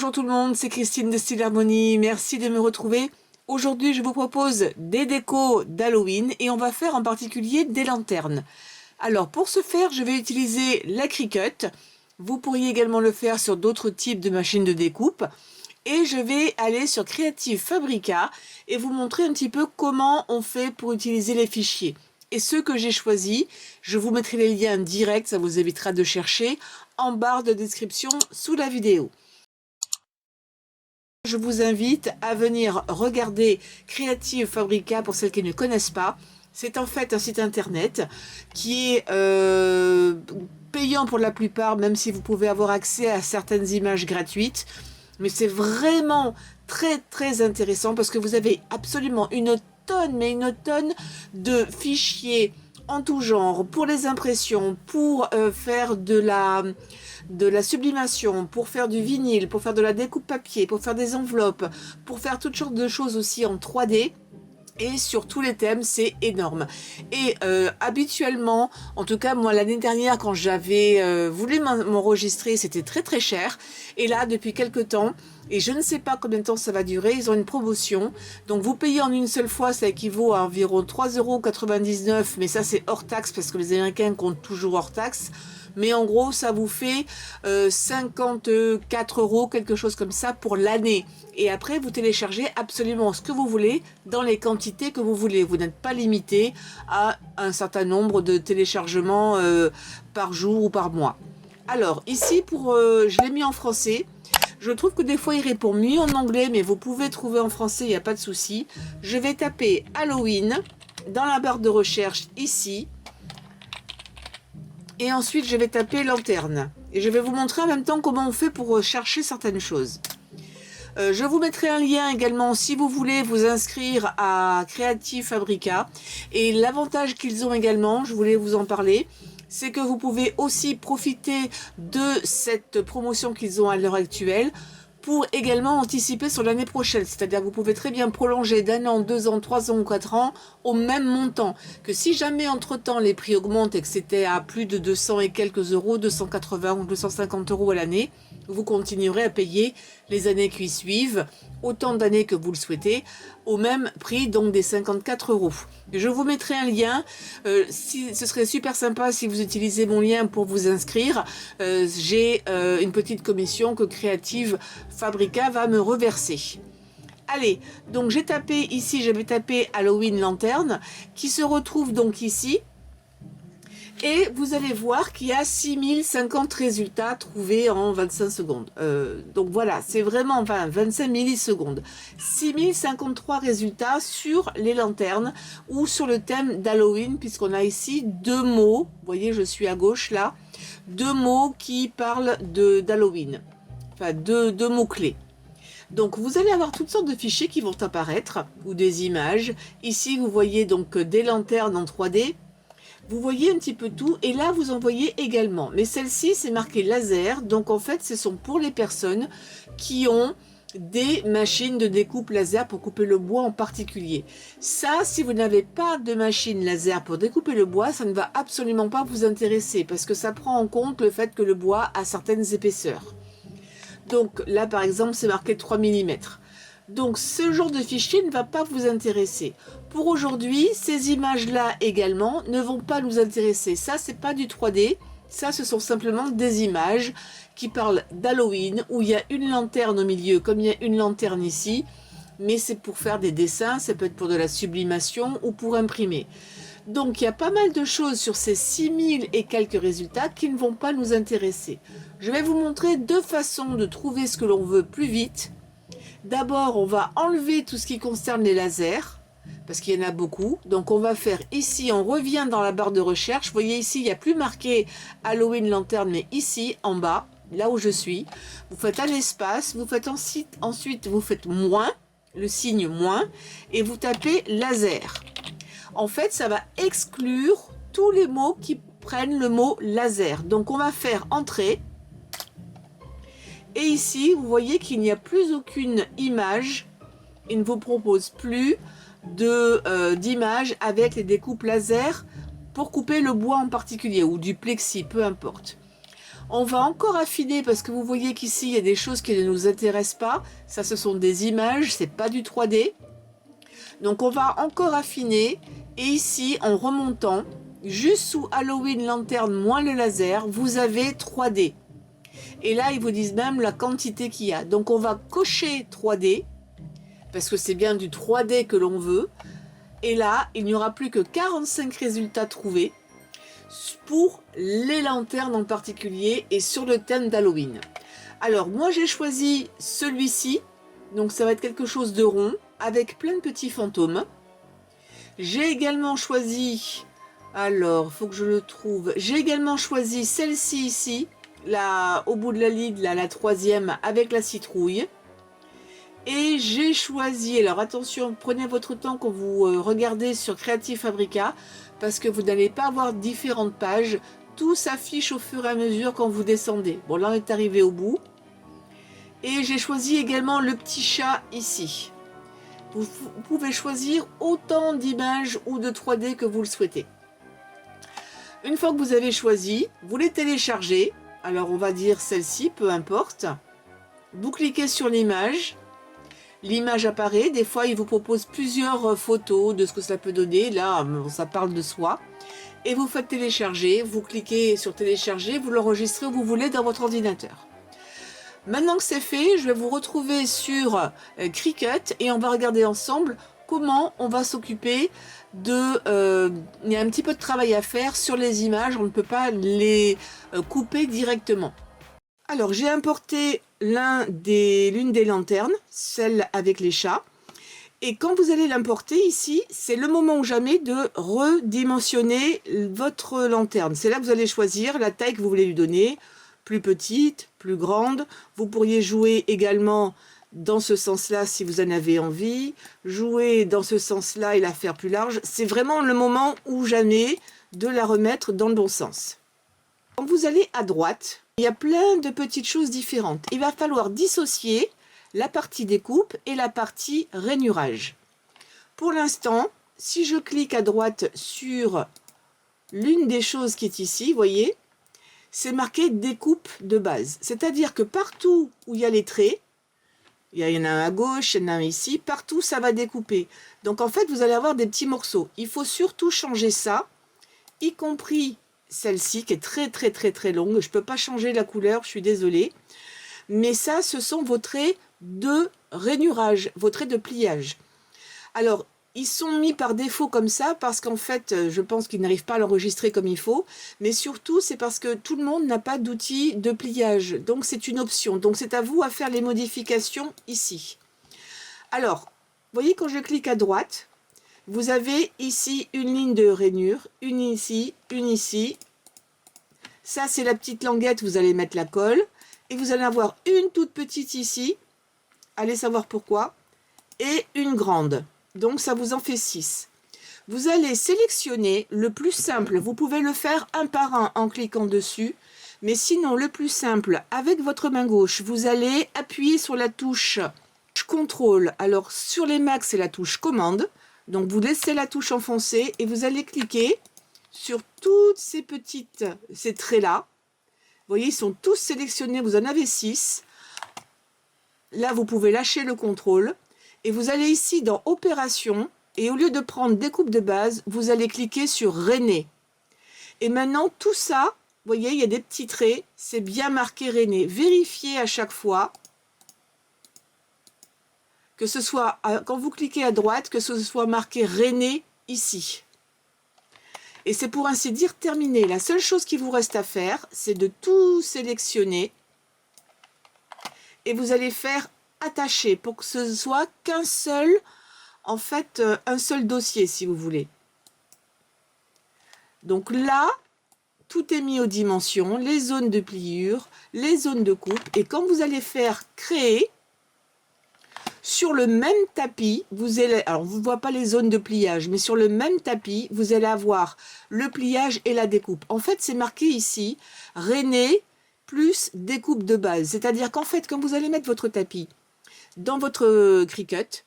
Bonjour tout le monde, c'est Christine de Style Harmonie, merci de me retrouver. Aujourd'hui, je vous propose des décos d'Halloween et on va faire en particulier des lanternes. Alors pour ce faire, je vais utiliser la Cricut. Vous pourriez également le faire sur d'autres types de machines de découpe. Et je vais aller sur Creative Fabrica et vous montrer un petit peu comment on fait pour utiliser les fichiers. Et ceux que j'ai choisis, je vous mettrai les liens directs, ça vous évitera de chercher, en barre de description sous la vidéo. Je vous invite à venir regarder Creative Fabrica pour celles qui ne connaissent pas. C'est en fait un site internet qui est payant pour la plupart, même si vous pouvez avoir accès à certaines images gratuites. Mais c'est vraiment très intéressant parce que vous avez absolument une tonne de fichiers en tout genre pour les impressions, pour faire de la sublimation, pour faire du vinyle, pour faire de la découpe papier, pour faire des enveloppes, pour faire toutes sortes de choses aussi en 3D. Et sur tous les thèmes, c'est énorme. Et habituellement, en tout cas moi l'année dernière quand j'avais voulu m'enregistrer, c'était très cher. Et là depuis quelques temps, et je ne sais pas combien de temps ça va durer, ils ont une promotion. Donc vous payez en une seule fois, ça équivaut à environ 3,99 €, mais ça c'est hors taxe parce que les Américains comptent toujours hors taxe. Mais en gros, ça vous fait 54 €, quelque chose comme ça pour l'année. Et après, vous téléchargez absolument ce que vous voulez dans les quantités que vous voulez. Vous n'êtes pas limité à un certain nombre de téléchargements par jour ou par mois. Alors, ici, je l'ai mis en français. Je trouve que des fois, il répond mieux en anglais, mais vous pouvez trouver en français, il n'y a pas de souci. Je vais taper Halloween dans la barre de recherche ici. Et ensuite, je vais taper lanterne. Et je vais vous montrer en même temps comment on fait pour chercher certaines choses. Je vous mettrai un lien également si vous voulez vous inscrire à Creative Fabrica. Et l'avantage qu'ils ont également, je voulais vous en parler, c'est que vous pouvez aussi profiter de cette promotion qu'ils ont à l'heure actuelle pour également anticiper sur l'année prochaine. C'est-à-dire que vous pouvez très bien prolonger d'1 an, 2 ans, 3 ans ou 4 ans au même montant. Que si jamais entre-temps les prix augmentent et que c'était à plus de 200 et quelques euros, 280 ou 250 € à l'année, vous continuerez à payer les années qui suivent, autant d'années que vous le souhaitez, au même prix, donc des 54 €. Je vous mettrai un lien, ce serait super sympa si vous utilisez mon lien pour vous inscrire. J'ai une petite commission que Creative Fabrica va me reverser. Allez, donc j'ai tapé ici, j'avais tapé Halloween lanterne, qui se retrouve donc ici. Et vous allez voir qu'il y a 6050 résultats trouvés en 25 secondes. Donc voilà, c'est vraiment 25 millisecondes. 6053 résultats sur les lanternes ou sur le thème d'Halloween, puisqu'on a ici deux mots. Vous voyez, je suis à gauche là. Deux mots qui parlent d'Halloween. Enfin, deux mots-clés. Donc vous allez avoir toutes sortes de fichiers qui vont apparaître, ou des images. Ici, vous voyez donc des lanternes en 3D. Vous voyez un petit peu tout et là vous en voyez également. Mais celle-ci c'est marqué laser, donc en fait ce sont pour les personnes qui ont des machines de découpe laser pour couper le bois en particulier. Ça, si vous n'avez pas de machine laser pour découper le bois, ça ne va absolument pas vous intéresser parce que ça prend en compte le fait que le bois a certaines épaisseurs. Donc là par exemple c'est marqué 3 mm. Donc ce genre de fichier ne va pas vous intéresser. Pour aujourd'hui, ces images-là également ne vont pas nous intéresser. Ça, c'est pas du 3D. Ça, ce sont simplement des images qui parlent d'Halloween, où il y a une lanterne au milieu, comme il y a une lanterne ici. Mais c'est pour faire des dessins, ça peut être pour de la sublimation ou pour imprimer. Donc il y a pas mal de choses sur ces 6000 et quelques résultats qui ne vont pas nous intéresser. Je vais vous montrer deux façons de trouver ce que l'on veut plus vite. D'abord, on va enlever tout ce qui concerne les lasers, parce qu'il y en a beaucoup. Donc, on va faire ici, on revient dans la barre de recherche. Vous voyez ici, il n'y a plus marqué Halloween lanterne, mais ici, en bas, là où je suis, vous faites un espace, vous faites ensuite vous faites moins, le signe moins, et vous tapez laser. En fait, ça va exclure tous les mots qui prennent le mot laser. Donc, on va faire entrée. Et ici, vous voyez qu'il n'y a plus aucune image. Il ne vous propose plus d'images avec les découpes laser pour couper le bois en particulier ou du plexi, peu importe. On va encore affiner parce que vous voyez qu'ici, il y a des choses qui ne nous intéressent pas. Ça, ce sont des images, c'est pas du 3D. Donc, on va encore affiner. Et ici, en remontant, juste sous Halloween lanterne moins le laser, vous avez 3D. Et là, ils vous disent même la quantité qu'il y a. Donc, on va cocher 3D parce que c'est bien du 3D que l'on veut. Et là, il n'y aura plus que 45 résultats trouvés pour les lanternes en particulier et sur le thème d'Halloween. Alors, moi, j'ai choisi celui-ci. Donc, ça va être quelque chose de rond avec plein de petits fantômes. J'ai également choisi... Alors, faut que je le trouve. J'ai également choisi celle-ci ici, là, au bout de la ligne, là, la troisième, avec la citrouille. Et j'ai choisi, alors attention, prenez votre temps quand vous regardez sur Creative Fabrica, parce que vous n'allez pas avoir différentes pages. Tout s'affiche au fur et à mesure quand vous descendez. Bon, là, on est arrivé au bout. Et j'ai choisi également le petit chat ici. Vous pouvez choisir autant d'images ou de 3D que vous le souhaitez. Une fois que vous avez choisi, vous les téléchargez. Alors, on va dire celle-ci, peu importe. Vous cliquez sur l'image. L'image apparaît. Des fois, il vous propose plusieurs photos de ce que ça peut donner. Là, ça parle de soi. Et vous faites télécharger. Vous cliquez sur télécharger. Vous l'enregistrez où vous voulez dans votre ordinateur. Maintenant que c'est fait, je vais vous retrouver sur Cricut et on va regarder ensemble comment on va s'occuper de... il y a un petit peu de travail à faire sur les images. On ne peut pas les couper directement. Alors, j'ai importé l'une des lanternes, celle avec les chats. Et quand vous allez l'importer ici, c'est le moment ou jamais de redimensionner votre lanterne. C'est là que vous allez choisir la taille que vous voulez lui donner, plus petite, plus grande. Vous pourriez jouer également dans ce sens-là si vous en avez envie, jouer dans ce sens-là et la faire plus large. C'est vraiment le moment ou jamais de la remettre dans le bon sens. Quand vous allez à droite, il y a plein de petites choses différentes. Il va falloir dissocier la partie découpe et la partie rainurage. Pour l'instant, si je clique à droite sur l'une des choses qui est ici, vous voyez, c'est marqué découpe de base. C'est-à-dire que partout où il y a les traits, il y en a un à gauche, il y en a un ici, partout ça va découper. Donc en fait, vous allez avoir des petits morceaux. Il faut surtout changer ça, y compris celle-ci qui est très longue. Je ne peux pas changer la couleur, je suis désolée. Mais ça, ce sont vos traits de rainurage, vos traits de pliage. Alors, ils sont mis par défaut comme ça parce qu'en fait, je pense qu'ils n'arrivent pas à l'enregistrer comme il faut. Mais surtout, c'est parce que tout le monde n'a pas d'outil de pliage. Donc, c'est une option. Donc, c'est à vous à faire les modifications ici. Alors, vous voyez, quand je clique à droite, vous avez ici une ligne de rainure, une ici, une ici. Ça, c'est la petite languette, vous allez mettre la colle. Et vous allez avoir une toute petite ici, allez savoir pourquoi, et une grande. Donc, ça vous en fait 6. Vous allez sélectionner le plus simple. Vous pouvez le faire un par un en cliquant dessus. Mais sinon, le plus simple, avec votre main gauche, vous allez appuyer sur la touche CTRL. Alors, sur les Macs, c'est la touche commande. Donc, vous laissez la touche enfoncée et vous allez cliquer sur toutes ces traits-là. Vous voyez, ils sont tous sélectionnés. Vous en avez 6. Là, vous pouvez lâcher le contrôle. Et vous allez ici dans Opération. Et au lieu de prendre découpe de base, vous allez cliquer sur Rainer. Et maintenant, tout ça, vous voyez, il y a des petits traits. C'est bien marqué Rainer. Vérifiez à chaque fois que ce soit, quand vous cliquez à droite, que ce soit marqué Rainer ici. Et c'est pour ainsi dire terminé. La seule chose qui vous reste à faire, c'est de tout sélectionner. Et vous allez faire attacher pour que ce soit qu'un seul, en fait, un seul dossier si vous voulez. Donc là, tout est mis aux dimensions, les zones de pliure, les zones de coupe. Et quand vous allez faire créer, sur le même tapis, vous allez, alors vous ne voyez pas les zones de pliage, mais sur le même tapis, vous allez avoir le pliage et la découpe. En fait, c'est marqué ici, Rainer plus découpe de base. C'est-à-dire qu'en fait, quand vous allez mettre votre tapis dans votre Cricut,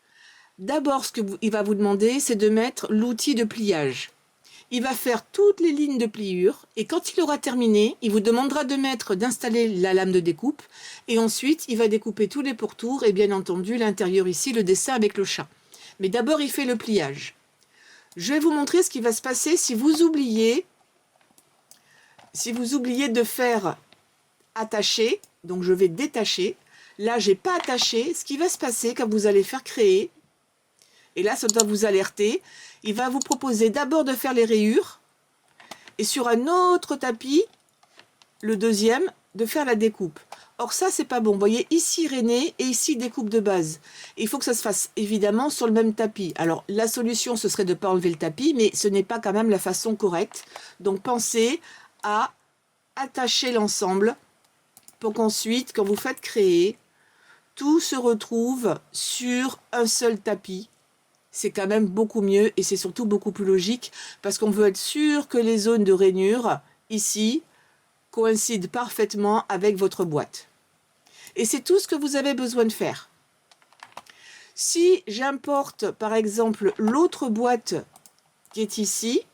d'abord, ce qu'il va vous demander, c'est de mettre l'outil de pliage. il va faire toutes les lignes de pliure et quand il aura terminé, il vous demandera d'installer la lame de découpe et ensuite il va découper tous les pourtours et bien entendu l'intérieur ici, le dessin avec le chat. Mais d'abord il fait le pliage. Je vais vous montrer ce qui va se passer si vous oubliez de faire attacher, donc je vais détacher. Là, j'ai pas attaché. Ce qui va se passer quand vous allez faire créer, et là, ça doit vous alerter, il va vous proposer d'abord de faire les rayures, et sur un autre tapis, le deuxième, de faire la découpe. Or ça, c'est pas bon. Vous voyez, ici René et ici découpe de base. Il faut que ça se fasse évidemment sur le même tapis. Alors, la solution, ce serait de ne pas enlever le tapis, mais ce n'est pas quand même la façon correcte. Donc, pensez à attacher l'ensemble pour qu'ensuite, quand vous faites créer, tout se retrouve sur un seul tapis. C'est quand même beaucoup mieux et c'est surtout beaucoup plus logique parce qu'on veut être sûr que les zones de rainure, ici, coïncident parfaitement avec votre boîte. Et c'est tout ce que vous avez besoin de faire. Si j'importe par exemple l'autre boîte qui est ici,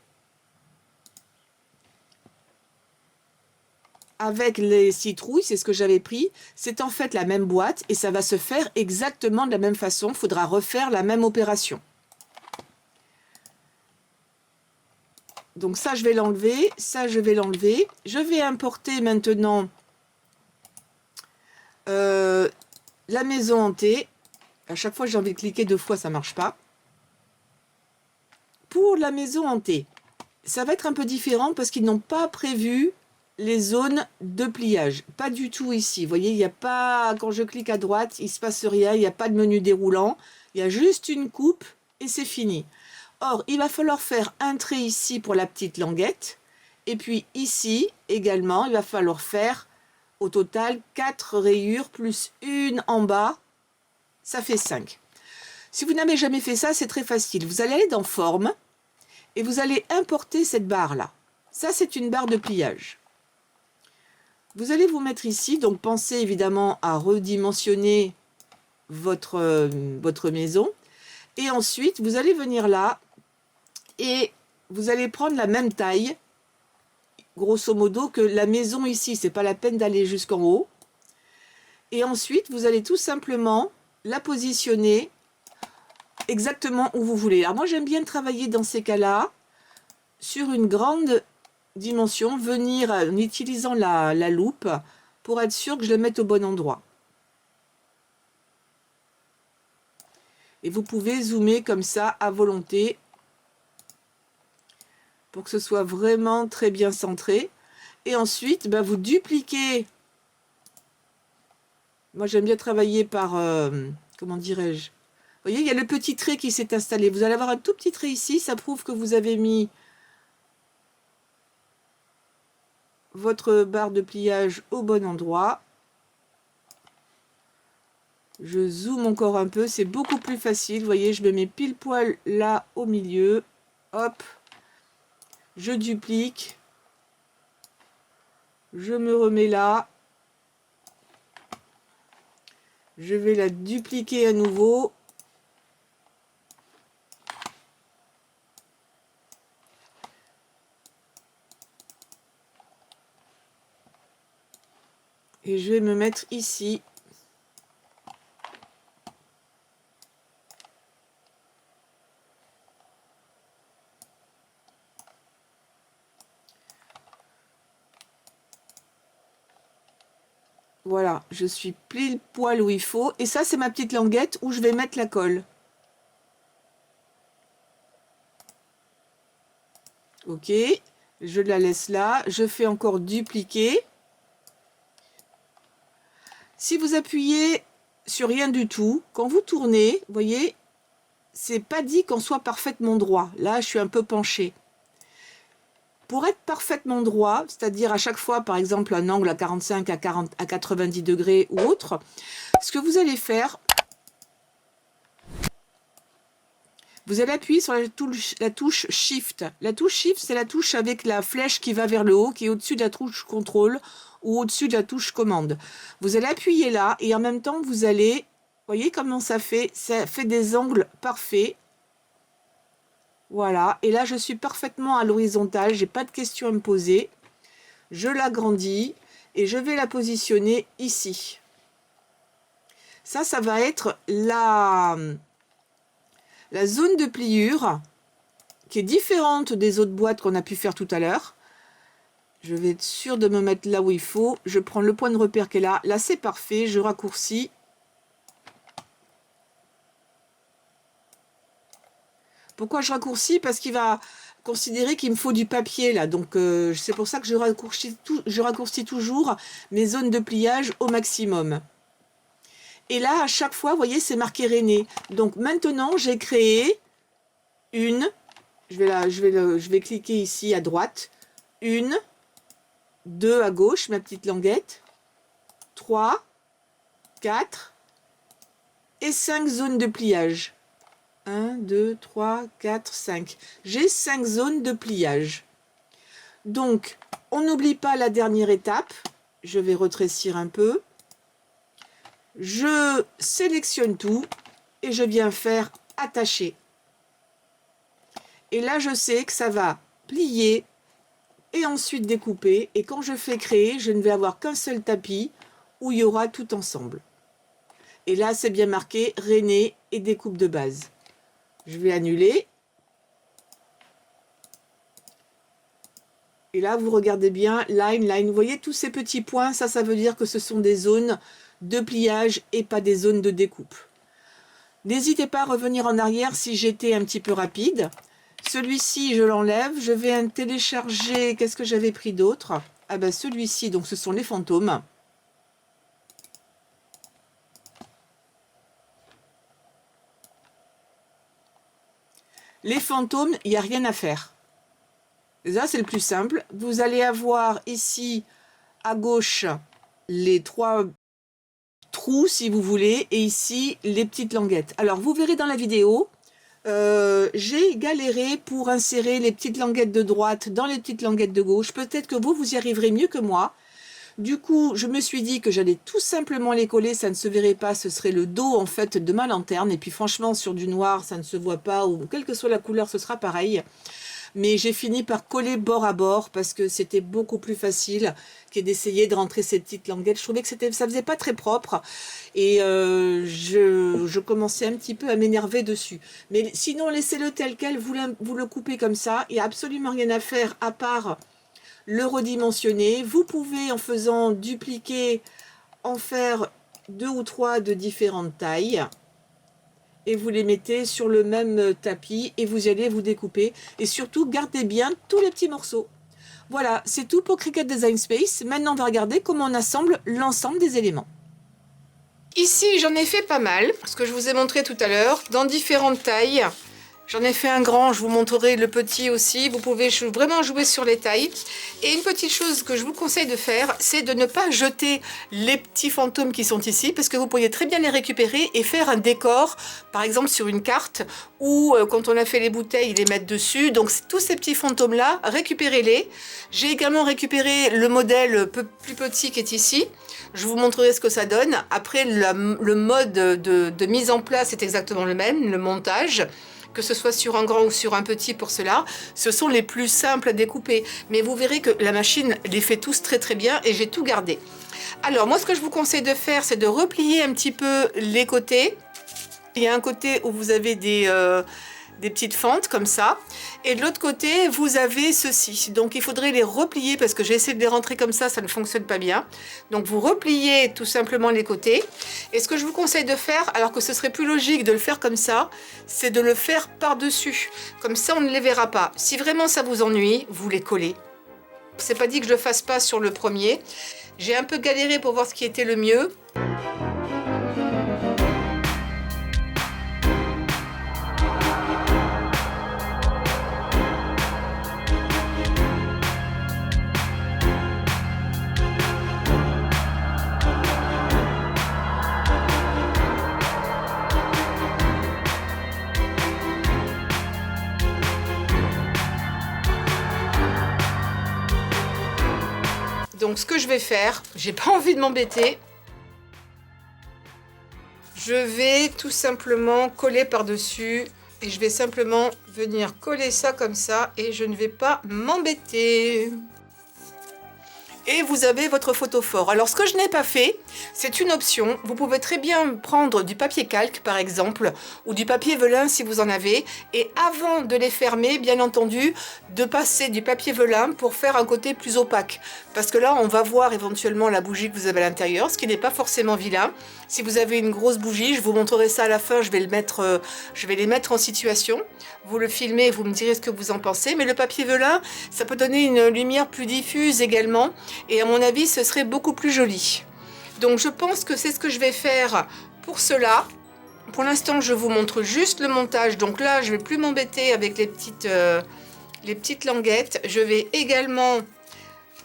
avec les citrouilles, c'est ce que j'avais pris, c'est en fait la même boîte et ça va se faire exactement de la même façon. Il faudra refaire la même opération. Donc ça, je vais l'enlever, ça, je vais l'enlever. Je vais importer maintenant la maison hantée. À chaque fois, j'ai envie de cliquer 2 fois, ça ne marche pas. Pour la maison hantée, ça va être un peu différent parce qu'ils n'ont pas prévu les zones de pliage. Pas du tout ici. Vous voyez, il n'y a pas, quand je clique à droite, il ne se passe rien, il n'y a pas de menu déroulant. Il y a juste une coupe et c'est fini. Or, il va falloir faire un trait ici pour la petite languette. Et puis ici également, il va falloir faire au total 4 rayures plus une en bas. Ça fait 5. Si vous n'avez jamais fait ça, c'est très facile. Vous allez aller dans Forme et vous allez importer cette barre-là. Ça, c'est une barre de pliage. Vous allez vous mettre ici. Donc, pensez évidemment à redimensionner votre maison. Et ensuite, vous allez venir là et vous allez prendre la même taille, grosso modo, que la maison ici. C'est pas la peine d'aller jusqu'en haut. Et ensuite, vous allez tout simplement la positionner exactement où vous voulez. Alors moi, j'aime bien travailler dans ces cas-là sur une grande dimension, venir en utilisant la loupe pour être sûr que je le mette au bon endroit. Et vous pouvez zoomer comme ça à volonté pour que ce soit vraiment très bien centré. Et ensuite, vous dupliquez. Moi, j'aime bien travailler par, comment dirais-je? Vous voyez, il y a le petit trait qui s'est installé. Vous allez avoir un tout petit trait ici. Ça prouve que vous avez mis votre barre de pliage au bon endroit. Je zoome encore un peu. C'est beaucoup plus facile. Vous voyez, je me mets pile poil là au milieu. Hop. Je duplique. Je me remets là. Je vais la dupliquer à nouveau. Et je vais me mettre ici. Voilà, je suis pile poil où il faut. Et ça, c'est ma petite languette où je vais mettre la colle. Ok, je la laisse là. Je fais encore dupliquer. Si vous appuyez sur rien du tout, quand vous tournez, vous voyez, c'est pas dit qu'on soit parfaitement droit. Là, je suis un peu penchée. Pour être parfaitement droit, c'est-à-dire à chaque fois, par exemple, un angle à 45, à 40, à 90 degrés ou autre, ce que vous allez faire, vous allez appuyer sur la touche Shift. La touche Shift, c'est la touche avec la flèche qui va vers le haut, qui est au-dessus de la touche Contrôle ou au-dessus de la touche Commande. Vous allez appuyer là et en même temps, vous allez, voyez comment ça fait des angles parfaits. Voilà, et là je suis parfaitement à l'horizontale, j'ai pas de questions à me poser. Je l'agrandis et je vais la positionner ici. Ça va être la zone de pliure qui est différente des autres boîtes qu'on a pu faire tout à l'heure. Je vais être sûre de me mettre là où il faut. Je prends le point de repère qui est là. Là, c'est parfait. Je raccourcis. Pourquoi je raccourcis? Parce qu'il va considérer qu'il me faut du papier là. Donc, c'est pour ça que je raccourcis toujours mes zones de pliage au maximum. Et là, à chaque fois, vous voyez, c'est marqué René. Donc, maintenant, j'ai créé une. Je vais cliquer ici à droite. 1, 2 à gauche, ma petite languette. 3, 4 et 5 zones de pliage. 1, 2, 3, 4, 5. J'ai 5 zones de pliage. Donc, on n'oublie pas la dernière étape. Je vais rétrécir un peu. Je sélectionne tout et je viens faire attacher. Et là, je sais que ça va plier et ensuite découper. Et quand je fais créer, je ne vais avoir qu'un seul tapis où il y aura tout ensemble. Et là, c'est bien marqué René et découpe de base. Je vais annuler. Et là, vous regardez bien, line, line. Vous voyez tous ces petits points, ça veut dire que ce sont des zones de pliage et pas des zones de découpe. N'hésitez pas à revenir en arrière si j'étais un petit peu rapide. Celui-ci, je l'enlève. Je vais télécharger. Qu'est-ce que j'avais pris d'autre? Ah ben celui-ci, donc ce sont les fantômes. Les fantômes, il n'y a rien à faire. Ça, c'est le plus simple. Vous allez avoir ici, à gauche, les 3 trous, si vous voulez, et ici, les petites languettes. Alors, vous verrez dans la vidéo, j'ai galéré pour insérer les petites languettes de droite dans les petites languettes de gauche. Peut-être que vous y arriverez mieux que moi. Du coup, je me suis dit que j'allais tout simplement les coller, ça ne se verrait pas, ce serait le dos en fait de ma lanterne. Et puis franchement, sur du noir, ça ne se voit pas, ou quelle que soit la couleur, ce sera pareil. Mais j'ai fini par coller bord à bord parce que c'était beaucoup plus facile que d'essayer de rentrer ces petites languettes. Je trouvais que ça faisait pas très propre et je commençais un petit peu à m'énerver dessus. Mais sinon, laissez-le tel quel, vous le coupez comme ça, il n'y a absolument rien à faire à part le redimensionner. Vous pouvez, en faisant dupliquer, en faire 2 ou 3 de différentes tailles et vous les mettez sur le même tapis et vous allez vous découper. Et surtout, gardez bien tous les petits morceaux. Voilà, c'est tout pour Cricut Design Space. Maintenant, on va regarder comment on assemble l'ensemble des éléments. Ici, j'en ai fait pas mal, ce que je vous ai montré tout à l'heure, dans différentes tailles. J'en ai fait un grand, je vous montrerai le petit aussi. Vous pouvez vraiment jouer sur les tailles. Et une petite chose que je vous conseille de faire, c'est de ne pas jeter les petits fantômes qui sont ici, parce que vous pourriez très bien les récupérer et faire un décor, par exemple sur une carte, ou quand on a fait les bouteilles, les mettre dessus. Donc tous ces petits fantômes-là, récupérez-les. J'ai également récupéré le modèle plus petit qui est ici. Je vous montrerai ce que ça donne. Après, le mode de mise en place est exactement le même, le montage. Que ce soit sur un grand ou sur un petit pour cela, ce sont les plus simples à découper. Mais vous verrez que la machine les fait tous très très bien et j'ai tout gardé. Alors moi, ce que je vous conseille de faire, c'est de replier un petit peu les côtés. Il y a un côté où vous avez des petites fentes comme ça. Et de l'autre côté, vous avez ceci. Donc il faudrait les replier parce que j'ai essayé de les rentrer comme ça ne fonctionne pas bien. Donc vous repliez tout simplement les côtés. Et ce que je vous conseille de faire, alors que ce serait plus logique de le faire comme ça, c'est de le faire par-dessus. Comme ça, on ne les verra pas. Si vraiment ça vous ennuie, vous les collez. C'est pas dit que je le fasse pas sur le premier. J'ai un peu galéré pour voir ce qui était le mieux. Donc ce que je vais faire, j'ai pas envie de m'embêter. Je vais tout simplement coller par-dessus Et je vais simplement venir coller ça comme ça et je ne vais pas m'embêter. Et vous avez votre photophore. Alors ce que je n'ai pas fait, c'est une option. Vous pouvez très bien prendre du papier calque par exemple, ou du papier velin si vous en avez. Et avant de les fermer, bien entendu, de passer du papier velin pour faire un côté plus opaque. Parce que là, on va voir éventuellement la bougie que vous avez à l'intérieur, ce qui n'est pas forcément vilain. Si vous avez une grosse bougie, je vous montrerai ça à la fin, je vais les mettre en situation. Vous le filmez, vous me direz ce que vous en pensez. Mais le papier velin, ça peut donner une lumière plus diffuse également. Et à mon avis, ce serait beaucoup plus joli. Donc je pense que c'est ce que je vais faire pour cela. Pour l'instant, je vous montre juste le montage. Donc là, je ne vais plus m'embêter avec les petites languettes. Je vais également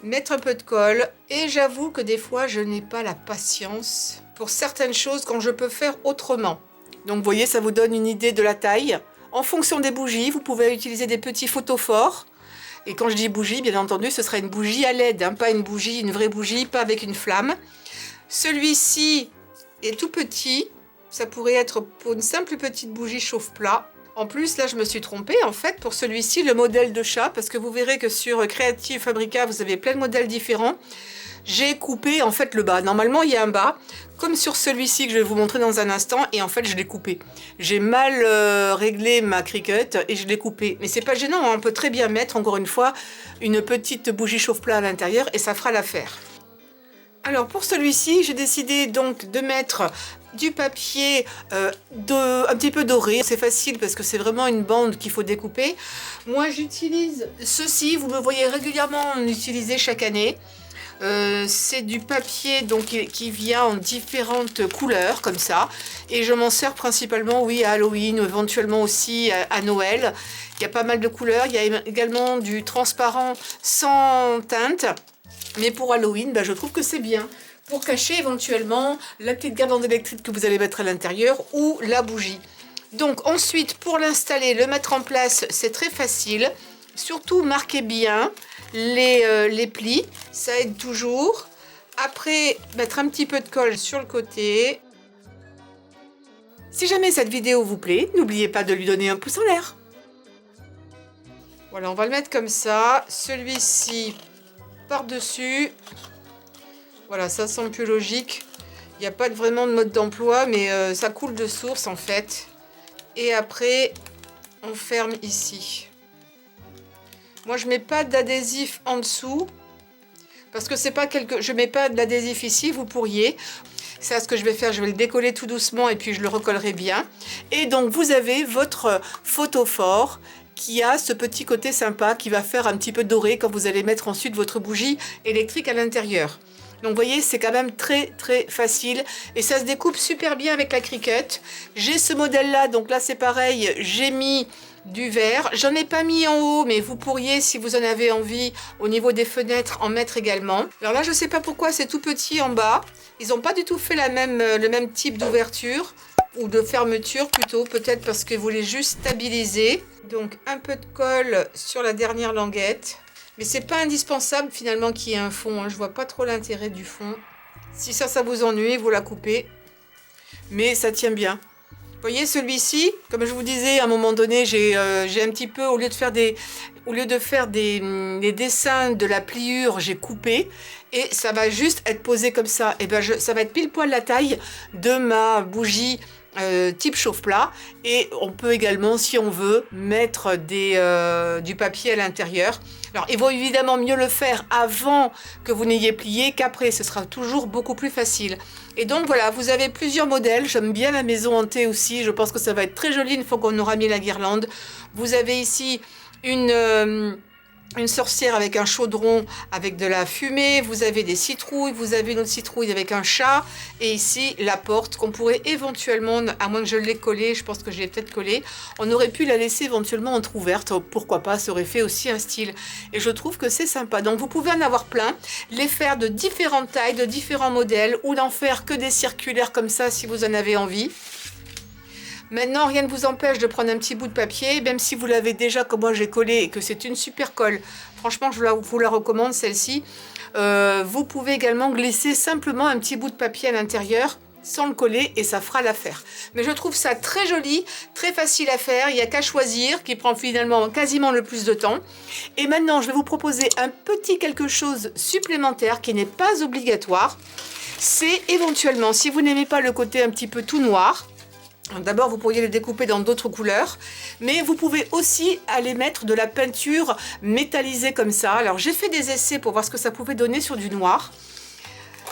mettre un peu de colle. Et j'avoue que des fois, je n'ai pas la patience pour certaines choses quand je peux faire autrement. Donc vous voyez, ça vous donne une idée de la taille. En fonction des bougies, vous pouvez utiliser des petits photophores. Et quand je dis bougie, bien entendu, ce sera une bougie à LED, hein, pas une bougie, une vraie bougie, pas avec une flamme. Celui-ci est tout petit. Ça pourrait être pour une simple petite bougie chauffe-plat. En plus, là, je me suis trompée, en fait, pour celui-ci, le modèle de chat, parce que vous verrez que sur Creative Fabrica, vous avez plein de modèles différents. J'ai coupé, en fait, le bas. Normalement, il y a un bas, comme sur celui-ci que je vais vous montrer dans un instant, et en fait, je l'ai coupé. J'ai mal réglé ma Cricut et je l'ai coupé. Mais c'est pas gênant, hein. On peut très bien mettre, encore une fois, une petite bougie chauffe-plat à l'intérieur et ça fera l'affaire. Alors, pour celui-ci, j'ai décidé donc de mettre du papier un petit peu doré. C'est facile parce que c'est vraiment une bande qu'il faut découper. Moi, j'utilise ceci. Vous me voyez régulièrement en utiliser chaque année. C'est du papier donc qui vient en différentes couleurs comme ça et je m'en sers principalement oui à Halloween ou éventuellement aussi à Noël. Il y a pas mal de couleurs, il y a également du transparent sans teinte, mais pour Halloween je trouve que c'est bien pour cacher éventuellement la petite guirlande électrique que vous allez mettre à l'intérieur ou la bougie. Donc ensuite pour l'installer, le mettre en place, c'est très facile. Surtout marquez bien les plis, ça aide toujours. Après, mettre un petit peu de colle sur le côté. Si jamais cette vidéo vous plaît, n'oubliez pas de lui donner un pouce en l'air. Voilà, on va le mettre comme ça. Celui-ci par-dessus. Voilà, ça semble plus logique. Il n'y a pas vraiment de mode d'emploi, mais ça coule de source en fait. Et après, on ferme ici. Moi, je mets pas d'adhésif en dessous parce que c'est pas je mets pas d'adhésif ici. Vous pourriez. C'est ce que je vais faire. Je vais le décoller tout doucement et puis je le recollerai bien. Et donc, vous avez votre photophore qui a ce petit côté sympa qui va faire un petit peu doré quand vous allez mettre ensuite votre bougie électrique à l'intérieur. Donc, vous voyez, c'est quand même très facile et ça se découpe super bien avec la Cricut. J'ai ce modèle-là. Donc là, c'est pareil. J'ai mis du verre. J'en ai pas mis en haut, mais vous pourriez, si vous en avez envie, au niveau des fenêtres, en mettre également. Alors là, je sais pas pourquoi c'est tout petit en bas. Ils n'ont pas du tout fait le même type d'ouverture ou de fermeture plutôt. Peut-être parce qu'ils voulaient juste stabiliser. Donc un peu de colle sur la dernière languette. Mais c'est pas indispensable finalement qu'il y ait un fond. Hein. Je vois pas trop l'intérêt du fond. Si ça vous ennuie, vous la coupez. Mais ça tient bien. Vous voyez celui-ci, comme je vous disais, à un moment donné, j'ai un petit peu, au lieu de faire des dessins de la pliure, j'ai coupé. Et ça va juste être posé comme ça. Et ça va être pile poil la taille de ma bougie type chauffe-plat. Et on peut également, si on veut, mettre du papier à l'intérieur. Alors, il vaut évidemment mieux le faire avant que vous n'ayez plié qu'après. Ce sera toujours beaucoup plus facile. Et donc, voilà, vous avez plusieurs modèles. J'aime bien la maison hantée aussi. Je pense que ça va être très joli une fois qu'on aura mis la guirlande. Vous avez ici une sorcière avec un chaudron avec de la fumée, vous avez des citrouilles, vous avez une autre citrouille avec un chat, et ici la porte qu'on pourrait éventuellement, à moins que je l'ai collée, je pense que je l'ai peut-être collée, on aurait pu la laisser éventuellement entrouverte, pourquoi pas, ça aurait fait aussi un style, et je trouve que c'est sympa. Donc vous pouvez en avoir plein, les faire de différentes tailles, de différents modèles, ou d'en faire que des circulaires comme ça si vous en avez envie. Maintenant, rien ne vous empêche de prendre un petit bout de papier, même si vous l'avez déjà comme moi j'ai collé et que c'est une super colle. Franchement, je vous la recommande celle-ci. Vous pouvez également glisser simplement un petit bout de papier à l'intérieur sans le coller et ça fera l'affaire. Mais je trouve ça très joli, très facile à faire, il n'y a qu'à choisir, qui prend finalement quasiment le plus de temps. Et maintenant, je vais vous proposer un petit quelque chose supplémentaire qui n'est pas obligatoire. C'est éventuellement, si vous n'aimez pas le côté un petit peu tout noir, d'abord vous pourriez le découper dans d'autres couleurs, mais vous pouvez aussi aller mettre de la peinture métallisée comme ça. Alors j'ai fait des essais pour voir ce que ça pouvait donner sur du noir.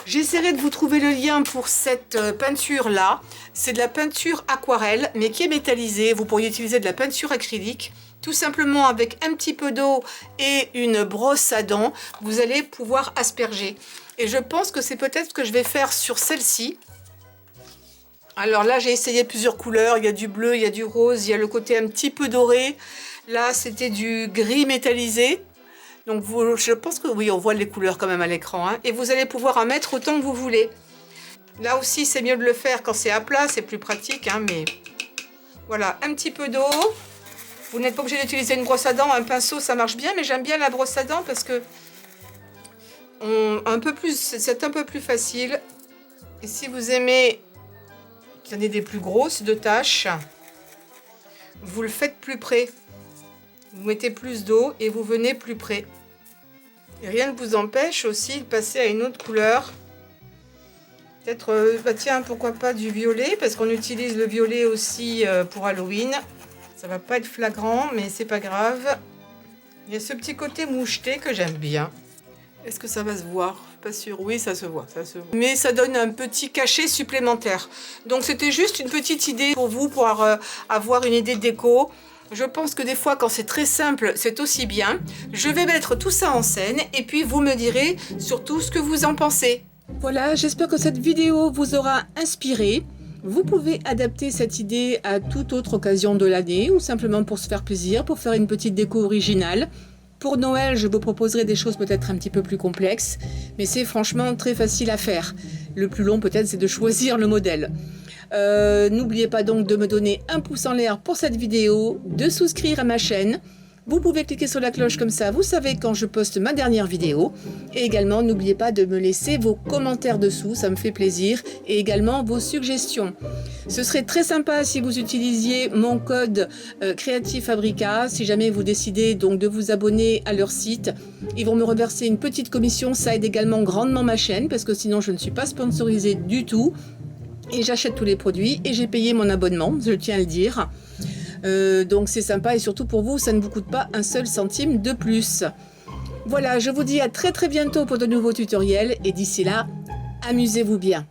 J'essaierai de vous trouver le lien pour cette peinture là. C'est de la peinture aquarelle mais qui est métallisée. Vous pourriez utiliser de la peinture acrylique. Tout simplement avec un petit peu d'eau et une brosse à dents, vous allez pouvoir asperger. Et je pense que c'est peut-être ce que je vais faire sur celle-ci. Alors là j'ai essayé plusieurs couleurs. Il y a du bleu, il y a du rose, il y a le côté un petit peu doré. Là c'était du gris métallisé. Donc je pense que oui, on voit les couleurs quand même à l'écran. Hein. Et vous allez pouvoir en mettre autant que vous voulez. Là aussi, c'est mieux de le faire quand c'est à plat, c'est plus pratique. Hein, mais voilà, un petit peu d'eau. Vous n'êtes pas obligé d'utiliser une brosse à dents, un pinceau, ça marche bien. Mais j'aime bien la brosse à dents parce que c'est un peu plus facile. Et si vous aimez qu'il y en ait des plus grosses de tâches, vous le faites plus près. Vous mettez plus d'eau et vous venez plus près. Et rien ne vous empêche aussi de passer à une autre couleur. Peut-être, bah tiens, pourquoi pas du violet, parce qu'on utilise le violet aussi pour Halloween. Ça va pas être flagrant, mais c'est pas grave. Il y a ce petit côté moucheté que j'aime bien. Est-ce que ça va se voir? Je suis pas sûre. Oui, ça se voit, ça se voit. Mais ça donne un petit cachet supplémentaire. Donc c'était juste une petite idée pour vous, pour avoir une idée de déco. Je pense que des fois, quand c'est très simple, c'est aussi bien. Je vais mettre tout ça en scène et puis vous me direz surtout ce que vous en pensez. Voilà, j'espère que cette vidéo vous aura inspiré. Vous pouvez adapter cette idée à toute autre occasion de l'année ou simplement pour se faire plaisir, pour faire une petite déco originale. Pour Noël, je vous proposerai des choses peut-être un petit peu plus complexes, mais c'est franchement très facile à faire. Le plus long peut-être, c'est de choisir le modèle. N'oubliez pas donc de me donner un pouce en l'air pour cette vidéo, de souscrire à ma chaîne. Vous pouvez cliquer sur la cloche comme ça, vous savez quand je poste ma dernière vidéo. Et également, n'oubliez pas de me laisser vos commentaires dessous, ça me fait plaisir. Et également vos suggestions. Ce serait très sympa si vous utilisiez mon code Creative Fabrica. Si jamais vous décidez donc de vous abonner à leur site, ils vont me reverser une petite commission. Ça aide également grandement ma chaîne parce que sinon je ne suis pas sponsorisée du tout. Et j'achète tous les produits et j'ai payé mon abonnement, je tiens à le dire. Donc c'est sympa et surtout pour vous, ça ne vous coûte pas un seul centime de plus. Voilà, je vous dis à très bientôt pour de nouveaux tutoriels et d'ici là, amusez-vous bien.